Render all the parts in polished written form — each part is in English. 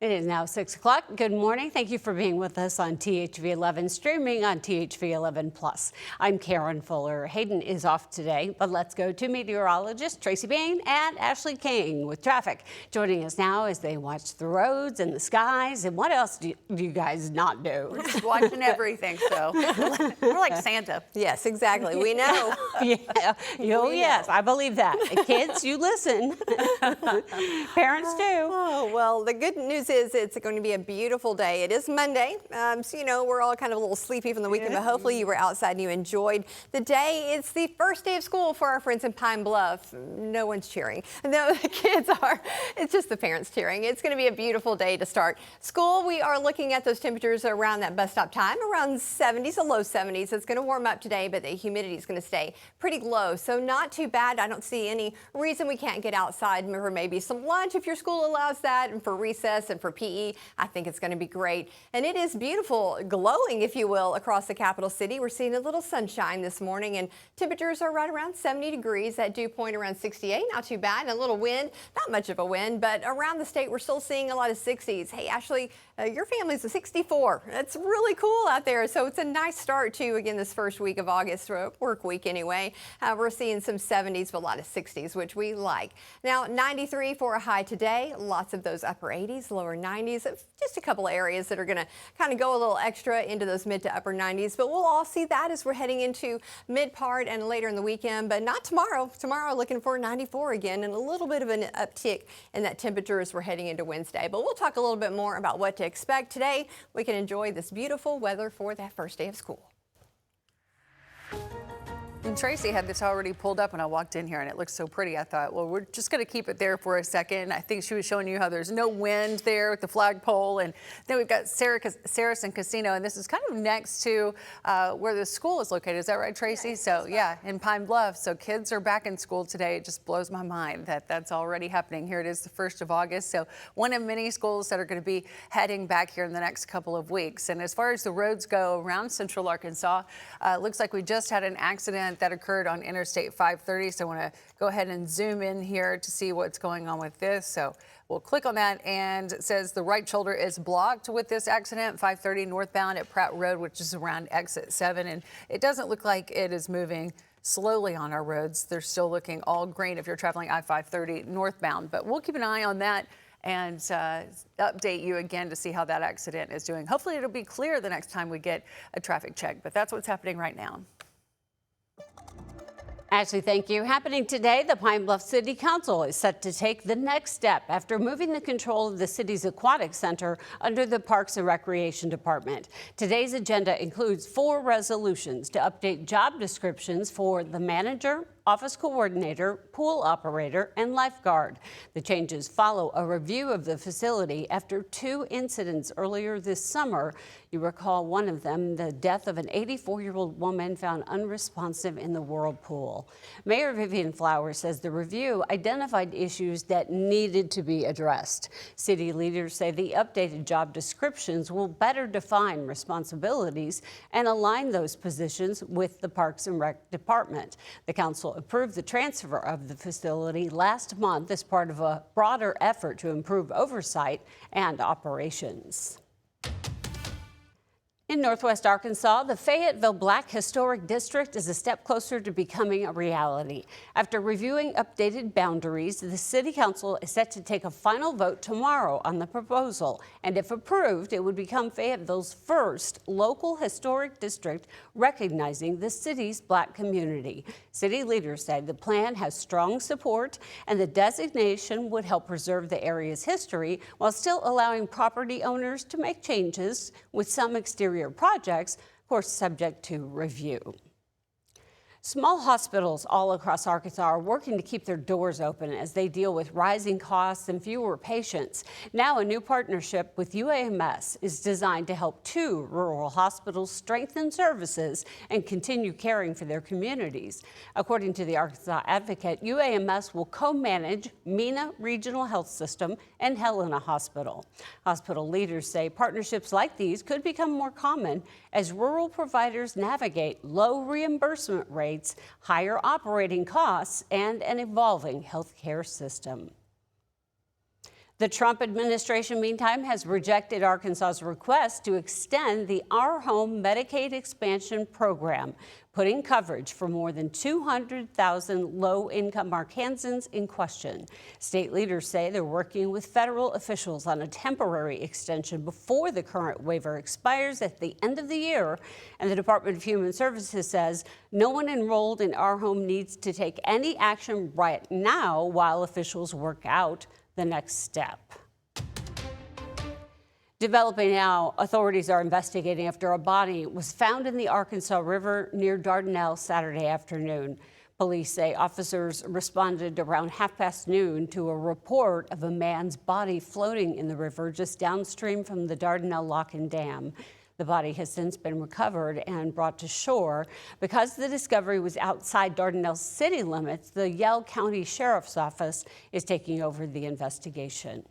It is now 6 o'clock. Good morning. Thank you for being with us on THV 11, streaming on THV 11 Plus. I'm Karen Fuller. Hayden is off today, but let's go to meteorologists Tracy Bain and Ashley King with traffic. Joining us now as they watch the roads and the skies. And what else do you guys not do? We're just watching everything, so we're like Santa. Yes, exactly. We know. Yeah. Oh, yes, I believe that. Kids, you listen. Parents do. Oh, well, the good news is it's going to be a beautiful day. It is Monday, so we're all kind of a little sleepy from the weekend, but hopefully you were outside and you enjoyed the day. It's the first day of school for our friends in Pine Bluff. No one's cheering. No, the kids are. It's just the parents cheering. It's going to be a beautiful day to start school. We are looking at those temperatures around that bus stop time, around 70s to low 70s. It's going to warm up today, but the humidity is going to stay pretty low, so not too bad. I don't see any reason we can't get outside for maybe some lunch if your school allows that, and for recess and for PE. I think it's going to be great. And it is beautiful, glowing, if you will, across the capital city. We're seeing a little sunshine this morning, and temperatures are right around 70 degrees. That dew point around 68, not too bad. And a little wind, not much of a wind, but around the state, we're still seeing a lot of 60s. Hey, Ashley, your family's a 64. That's really cool out there. So it's a nice start to, again, this first week of August, work week anyway. We're seeing some 70s, but a lot of 60s, which we like. Now, 93 for a high today. Lots of those upper 80s, lower 90s. Just a couple of areas that are going to kind of go a little extra into those mid to upper 90s. But we'll all see that as we're heading into mid part and later in the weekend, but not tomorrow. Tomorrow, looking for 94 again, and a little bit of an uptick in that temperature as we're heading into Wednesday. But we'll talk a little bit more about what to expect today. We can enjoy this beautiful weather for that first day of school. And Tracy had this already pulled up when I walked in here, and it looked so pretty. I thought, well, we're just going to keep it there for a second. I think she was showing you how there's no wind there with the flagpole. And then we've got Saracen Casino, and this is kind of next to where the school is located. Is that right, Tracy? So, yeah, in Pine Bluff. So kids are back in school today. It just blows my mind that that's already happening. Here it is, the 1st of August. So one of many schools that are going to be heading back here in the next couple of weeks. And as far as the roads go around Central Arkansas, it looks like we just had an accident that occurred on Interstate 530. So I want to go ahead and zoom in here to see what's going on with this. So we'll click on that, and it says the right shoulder is blocked with this accident, 530 northbound at Pratt Road, which is around exit 7. And it doesn't look like it is moving slowly on our roads. They're still looking all green if you're traveling I-530 northbound. But we'll keep an eye on that and update you again to see how that accident is doing. Hopefully it'll be clear the next time we get a traffic check. But that's what's happening right now. Ashley, thank you. Happening today, the Pine Bluff City Council is set to take the next step after moving the control of the city's aquatic center under the Parks and Recreation Department. Today's agenda includes 4 resolutions to update job descriptions for the manager, office coordinator, pool operator, and lifeguard. The changes follow a review of the facility after 2 incidents earlier this summer. You recall one of them, the death of an 84-year-old woman found unresponsive in the whirlpool. Mayor Vivian Flowers says the review identified issues that needed to be addressed. City leaders say the updated job descriptions will better define responsibilities and align those positions with the Parks and Rec Department. The council approved the transfer of the facility last month as part of a broader effort to improve oversight and operations. In Northwest Arkansas, the Fayetteville Black Historic District is a step closer to becoming a reality. After reviewing updated boundaries, the City Council is set to take a final vote tomorrow on the proposal. And if approved, it would become Fayetteville's first local historic district recognizing the city's Black community. City leaders say the plan has strong support, and the designation would help preserve the area's history while still allowing property owners to make changes with some exterior projects, of course, subject to review. Small hospitals all across Arkansas are working to keep their doors open as they deal with rising costs and fewer patients. Now a new partnership with UAMS is designed to help 2 rural hospitals strengthen services and continue caring for their communities. According to the Arkansas Advocate, UAMS will co-manage Mena Regional Health System and Helena Hospital. Hospital leaders say partnerships like these could become more common as rural providers navigate low reimbursement rates, higher operating costs, and an evolving healthcare system. The Trump administration, meantime, has rejected Arkansas's request to extend the Our Home Medicaid expansion program, putting coverage for more than 200,000 low-income Arkansans in question. State leaders say they're working with federal officials on a temporary extension before the current waiver expires at the end of the year. And the Department of Human Services says no one enrolled in Our Home needs to take any action right now while officials work out the next step. Developing now, authorities are investigating after a body was found in the Arkansas River near Dardanelle Saturday afternoon. Police say officers responded around noon to a report of a man's body floating in the river just downstream from the Dardanelle Lock and Dam. The body has since been recovered and brought to shore. Because the discovery was outside Dardanelle city limits, the Yell County Sheriff's Office is taking over the investigation.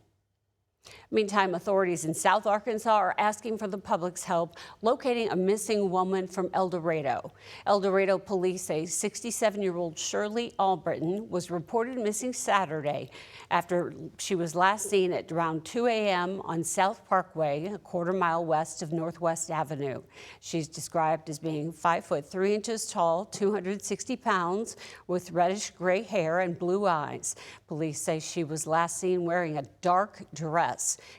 Meantime, authorities in South Arkansas are asking for the public's help locating a missing woman from El Dorado. El Dorado police say 67-year-old Shirley Albritton was reported missing Saturday after she was last seen at around 2 a.m. on South Parkway, a quarter-mile west of Northwest Avenue. She's described as being 5 foot 3 inches tall, 260 pounds, with reddish-gray hair and blue eyes. Police say she was last seen wearing a dark dress.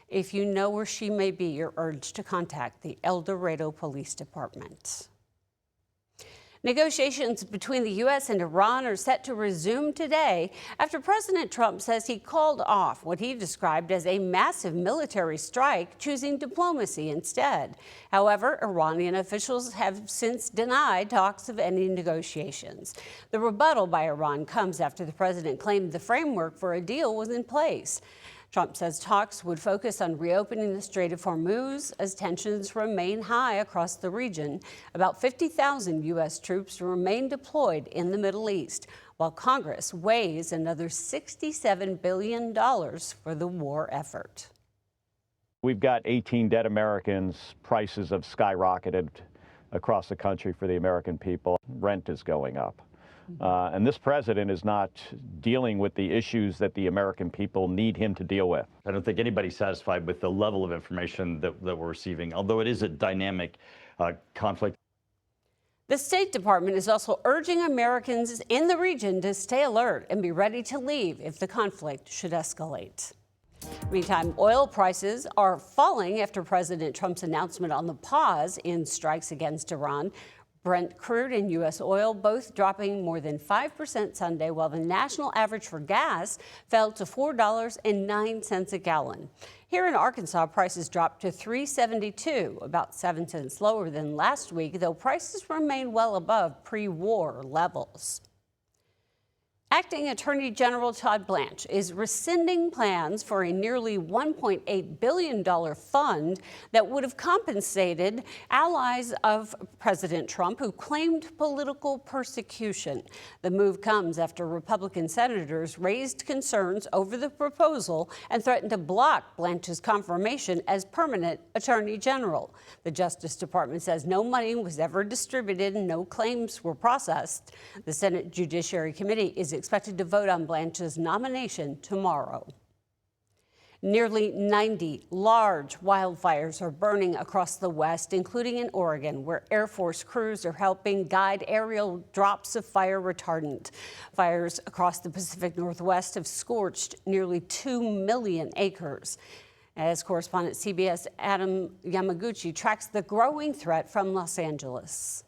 If you know where she may be, you're urged to contact the El Dorado Police Department. Negotiations between the U.S. and Iran are set to resume today after President Trump says he called off what he described as a massive military strike, choosing diplomacy instead. However, Iranian officials have since denied talks of any negotiations. The rebuttal by Iran comes after the president claimed the framework for a deal was in place. Trump says talks would focus on reopening the Strait of Hormuz as tensions remain high across the region. About 50,000 U.S. troops remain deployed in the Middle East, while Congress weighs another $67 billion for the war effort. We've got 18 dead Americans. Prices have skyrocketed across the country for the American people. Rent is going up. And this president is not dealing with the issues that the American people need him to deal with. I don't think anybody's satisfied with the level of information that we're receiving, although it is a dynamic conflict. The State Department is also urging Americans in the region to stay alert and be ready to leave if the conflict should escalate. Meantime, oil prices are falling after President Trump's announcement on the pause in strikes against Iran. Brent crude and U.S. oil both dropping more than 5% Sunday, while the national average for gas fell to $4.09 a gallon. Here in Arkansas, prices dropped to $3.72, about 7 cents lower than last week, though prices remain well above pre-war levels. Acting Attorney General Todd Blanche is rescinding plans for a nearly $1.8 billion fund that would have compensated allies of President Trump who claimed political persecution. The move comes after Republican senators raised concerns over the proposal and threatened to block Blanche's confirmation as permanent Attorney General. The Justice Department says no money was ever distributed and no claims were processed. The Senate Judiciary Committee is expected to vote on Blanche's nomination tomorrow. Nearly 90 large wildfires are burning across the West, including in Oregon, where Air Force crews are helping guide aerial drops of fire retardant. Fires across the Pacific Northwest have scorched nearly 2 million acres. As correspondent CBS Adam Yamaguchi tracks the growing threat from Los Angeles.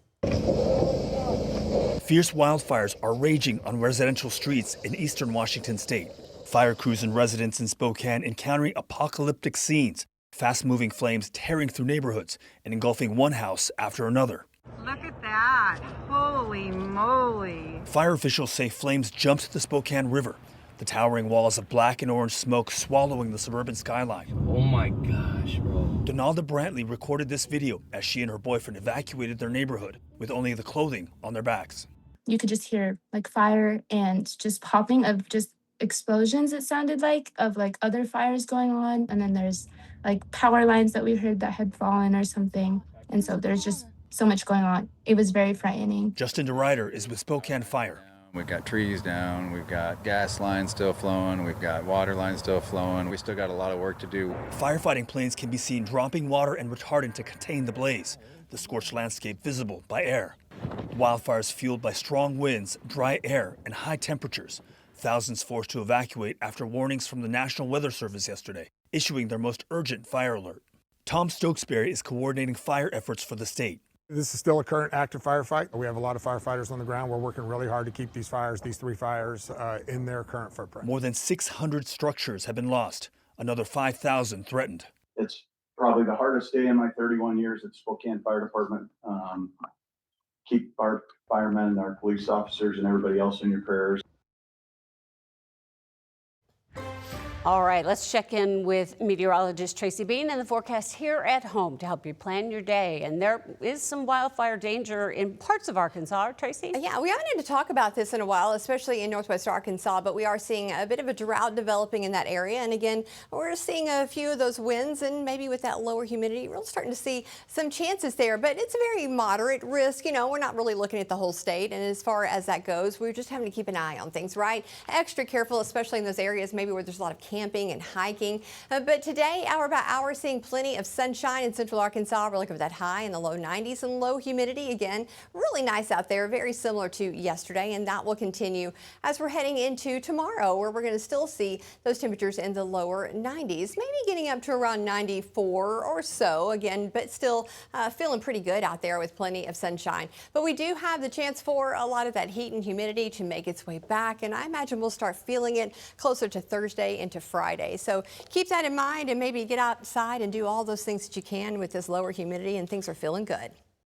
Fierce wildfires are raging on residential streets in eastern Washington state. Fire crews and residents in Spokane encountering apocalyptic scenes, fast-moving flames tearing through neighborhoods and engulfing one house after another. Look at that. Holy moly. Fire officials say flames jumped the Spokane River, the towering walls of black and orange smoke swallowing the suburban skyline. Oh my gosh, bro. Donalda Brantley recorded this video as she and her boyfriend evacuated their neighborhood with only the clothing on their backs. You could just hear like fire and just popping of just explosions, it sounded like, of like other fires going on. And then there's like power lines that we heard that had fallen or something. And so there's just so much going on. It was very frightening. Justin DeRider is with Spokane Fire. We've got trees down, we've got gas lines still flowing, we've got water lines still flowing. We still got a lot of work to do. Firefighting planes can be seen dropping water and retardant to contain the blaze, the scorched landscape visible by air. The wildfires fueled by strong winds, dry air, and high temperatures. Thousands forced to evacuate after warnings from the National Weather Service yesterday, issuing their most urgent fire alert. Tom Stokesbury is coordinating fire efforts for the state. This is still a current active firefight. We have a lot of firefighters on the ground. We're working really hard to keep these three fires, in their current footprint. More than 600 structures have been lost, another 5,000 threatened. It's probably the hardest day in my 31 years at Spokane Fire Department. Keep our firemen, our police officers, and everybody else in your prayers. All right, let's check in with meteorologist Tracy Bean and the forecast here at home to help you plan your day. And there is some wildfire danger in parts of Arkansas. Tracy? Yeah, we haven't had to talk about this in a while, especially in northwest Arkansas, but we are seeing a bit of a drought developing in that area. And again, we're seeing a few of those winds, and maybe with that lower humidity, we're starting to see some chances there. But it's a very moderate risk. You know, we're not really looking at the whole state. And as far as that goes, we're just having to keep an eye on things, right? Extra careful, especially in those areas maybe where there's a lot of camping and hiking. But today, hour by hour, seeing plenty of sunshine in central Arkansas. We're looking for that high in the low 90s and low humidity. Again, really nice out there, very similar to yesterday, and that will continue as we're heading into tomorrow, where we're going to still see those temperatures in the lower 90s, maybe getting up to around 94 or so again, but still feeling pretty good out there with plenty of sunshine. But we do have the chance for a lot of that heat and humidity to make its way back, and I imagine we'll start feeling it closer to Thursday into Friday. So keep that in mind and maybe get outside and do all those things that you can with this lower humidity, and things are feeling good.